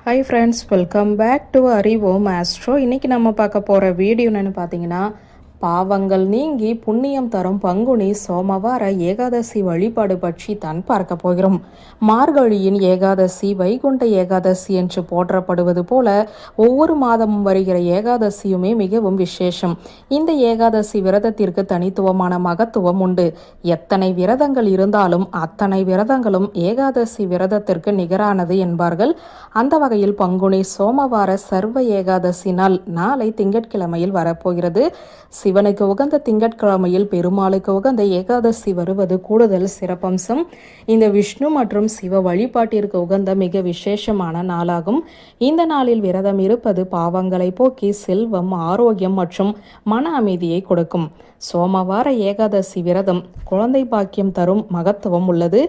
Hi friends, welcome back to Arivom Astro. இன்றைக்கி நம்ம பார்க்க போகிற வீடியோ என்னென்னு பார்த்தீங்கன்னா, பாவங்கள் நீங்கி புண்ணியம் தரும் பங்குனி சோமவார ஏகாதசி வழிபாடு பற்றி தான் பார்க்க போகிறோம். மார்கழியின் ஏகாதசி வைகுண்ட ஏகாதசி என்று போற்றப்படுவது போல ஒவ்வொரு மாதமும் வருகிற ஏகாதசியுமே மிகவும் விசேஷம். இந்த ஏகாதசி விரதத்திற்கு தனித்துவமான மகத்துவம் உண்டு. எத்தனை விரதங்கள் இருந்தாலும் அத்தனை விரதங்களும் ஏகாதசி விரதத்திற்கு நிகரானது என்பார்கள். அந்த வகையில் பங்குனி சோமவார சர்வ ஏகாதசி நாள் நாளை திங்கட்கிழமையில் வரப்போகிறது. சிவனுக்கு உகந்த திங்கட்கிழமையில் பெருமாளுக்கு உகந்த ஏகாதசி வருவது கூடுதல் சிறப்பம்சம். இந்த விஷ்ணு மற்றும் சிவ வழிபாட்டிற்கு உகந்த மிக விசேஷமான நாளாகும். இந்த நாளில் விரதம் இருப்பது பாவங்களை போக்கி செல்வம், ஆரோக்கியம் மற்றும் மன அமைதியை கொடுக்கும். சோமவார ஏகாதசி விரதம் குழந்தை பாக்கியம் தரும் மகத்துவம் உள்ளது.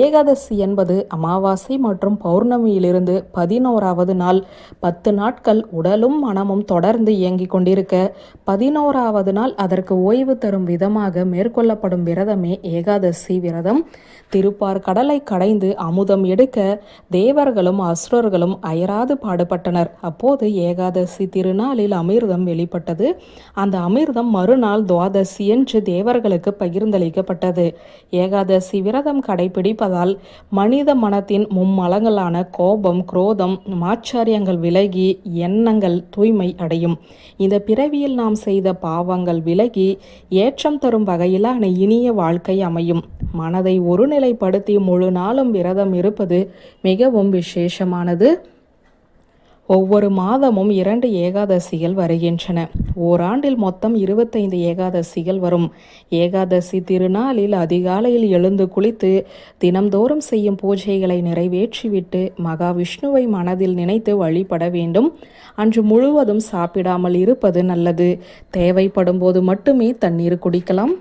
ஏகாதசி என்பது அமாவாசை மற்றும் பௌர்ணமியிலிருந்து 11வது நாள் 10 நாட்கள் உடலும் மனமும் தொடர்ந்து இயங்கிக் கொண்டிருக்க 11வது நாள் அதற்கு ஓய்வு தரும் விதமாக மேற்கொள்ளப்படும் விரதமே ஏகாதசி விரதம். திருப்பார் கடலை கடைந்து அமுதம் எடுக்க தேவர்களும் அசுரர்களும் அயராது பாடுபட்டனர். அப்போது ஏகாதசி திருநாளில் அமிர்தம் வெளிப்பட்டது. அந்த அமிர்தம் மறுநாள் துவாதசி என்று தேவர்களுக்கு பகிர்ந்தளிக்கப்பட்டது. ஏகாதசி விரதம் கடைபிடிப்பதால் மனித மனத்தின் மும்மலங்களான கோபம், குரோதம், மாச்சாரியங்கள் விலகி எண்ணங்கள் தூய்மை அடையும். இந்த பிறவியில் நாம் செய்த பாவங்கள் விலகி ஏற்றம் தரும் வகையிலான இனிய வாழ்க்கை அமையும். மனதை ஒருநிலைப்படுத்தி முழு நாளும் விரதம் இருப்பது மிகவும் விசேஷமானது. ஒவ்வொரு மாதமும் 2 ஏகாதசிகள் வருகின்றன. ஓராண்டில் மொத்தம் 25 ஏகாதசிகள் வரும். ஏகாதசி திருநாளில் அதிகாலையில் எழுந்து குளித்து தினம்தோறும் செய்யும் பூஜைகளை நிறைவேற்றிவிட்டு மகாவிஷ்ணுவை மனதில் நினைத்து வழிபட வேண்டும். அன்று முழுவதும் சாப்பிடாமல் இருப்பது நல்லது. தேவைப்படும் போது மட்டுமே தண்ணீர் குடிக்கலாம்.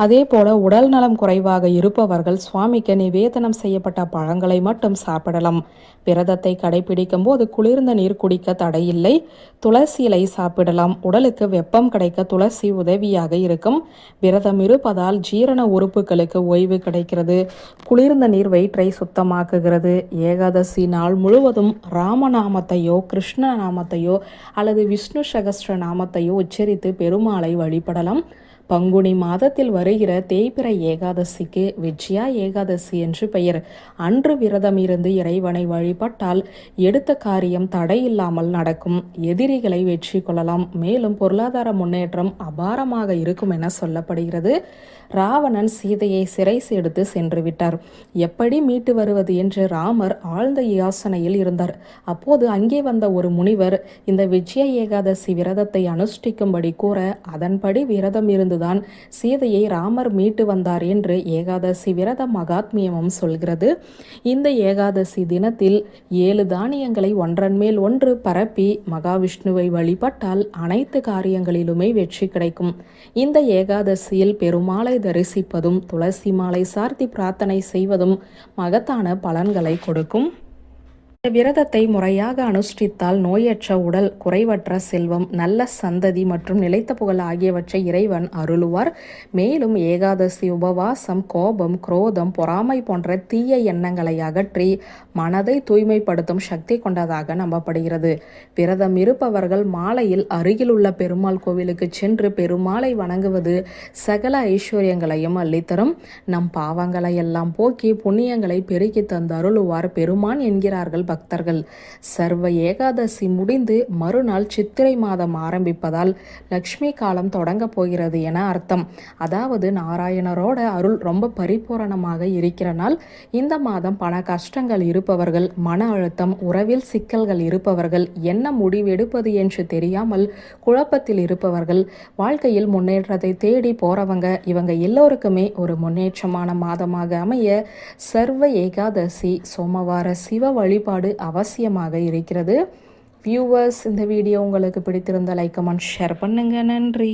அதே போல உடல் நலம் குறைவாக இருப்பவர்கள் சுவாமிக்கு நிவேதனம் செய்யப்பட்ட பழங்களை மட்டும் சாப்பிடலாம். விரதத்தை கடைபிடிக்கும் போது குளிர்ந்த நீர் குடிக்க தடையில்லை. துளசி இலை சாப்பிடலாம். உடலுக்கு வெப்பம் கிடைக்க துளசி உதவியாக இருக்கும். விரதம் இருப்பதால் ஜீரண உறுப்புகளுக்கு ஓய்வு கிடைக்கிறது. குளிர்ந்த நீர் வயிற்றை சுத்தமாக்குகிறது. ஏகாதசி நாள் முழுவதும் ராமநாமத்தையோ கிருஷ்ண நாமத்தையோ அல்லது விஷ்ணு சகஸ்ர நாமத்தையோ உச்சரித்து பெருமாளை வழிபடலாம். பங்குனி மாதத்தில் வருகிற தேய்பிறை ஏகாதசிக்கு விஜயா ஏகாதசி என்று பெயர். அன்று விரதம் இருந்து இறைவனை வழிபட்டால் எடுத்த காரியம் தடையில்லாமல் நடக்கும். எதிரிகளை வெற்றி கொள்ளலாம். மேலும் பொருளாதார முன்னேற்றம் அபாரமாக இருக்கும் என சொல்லப்படுகிறது. ராவணன் சீதையை சிறை எடுத்து சென்று விட்டார். எப்படி மீட்டு வருவது என்று ராமர் ஆழ்ந்த யோசனையில் இருந்தார். அப்போது அங்கே வந்த ஒரு முனிவர் இந்த விஜய ஏகாதசி விரதத்தை அனுஷ்டிக்கும்படி கூற அதன்படி விரதம் இருந்துதான் சீதையை ராமர் மீட்டு வந்தார் என்று ஏகாதசி விரத மகாத்மியமும் சொல்கிறது. இந்த ஏகாதசி தினத்தில் 7 தானியங்களை ஒன்றன் மேல் ஒன்று பரப்பி மகாவிஷ்ணுவை வழிபட்டால் அனைத்து காரியங்களிலுமே வெற்றி கிடைக்கும். இந்த ஏகாதசியில் பெருமாளை தரிசிப்பதும் துளசி மாலை சார்த்தி பிரார்த்தனை செய்வதும் மகத்தான பலன்களை கொடுக்கும். இந்த விரதத்தை முறையாக அனுஷ்டித்தால் நோயற்ற உடல், குறைவற்ற செல்வம், நல்ல சந்ததி மற்றும் நிலைத்த புகழ் ஆகியவற்றை இறைவன் அருளுவார். மேலும் ஏகாதசி உபவாசம் கோபம், குரோதம், பொறாமை போன்ற தீய எண்ணங்களை அகற்றி மனதை தூய்மைப்படுத்தும் சக்தி கொண்டதாக நம்பப்படுகிறது. விரதம் இருப்பவர்கள் மாலையில் அருகில் உள்ள பெருமாள் கோவிலுக்கு சென்று பெருமாளை வணங்குவது சகல ஐஸ்வர்யங்களையும் அள்ளித்தரும். நம் பாவங்களை எல்லாம் போக்கி புண்ணியங்களை பெருக்கி தந்து அருளுவார் பெருமான் என்கிறார்கள் பக்தர்கள். சர்வ ஏகாதசி முடிந்து மறுநாள் சித்திரை மாதம் ஆரம்பிப்பதால் லக்ஷ்மி காலம் தொடங்க போகிறது என அர்த்தம். அதாவது நாராயணரோட அருள் ரொம்ப பரிபூரணமாக இருக்கிற நாள். இந்த மாதம் பண கஷ்டங்கள் இருப்பவர்கள், மன அழுத்தம், உறவில் சிக்கல்கள் இருப்பவர்கள், என்ன முடிவெடுப்பது என்று தெரியாமல் குழப்பத்தில் இருப்பவர்கள், வாழ்க்கையில் முன்னேற்றத்தை தேடி போறவங்க, இவங்க எல்லோருக்குமே ஒரு முன்னேற்றமான மாதமாக அமைய சர்வ ஏகாதசி சோமவார சிவ வழிபாடு அவசியமாக இருக்கிறது. வியூவர்ஸ், இந்த வீடியோ உங்களுக்கு பிடித்திருந்த லைக், கமெண்ட், ஷேர் பண்ணுங்க. நன்றி.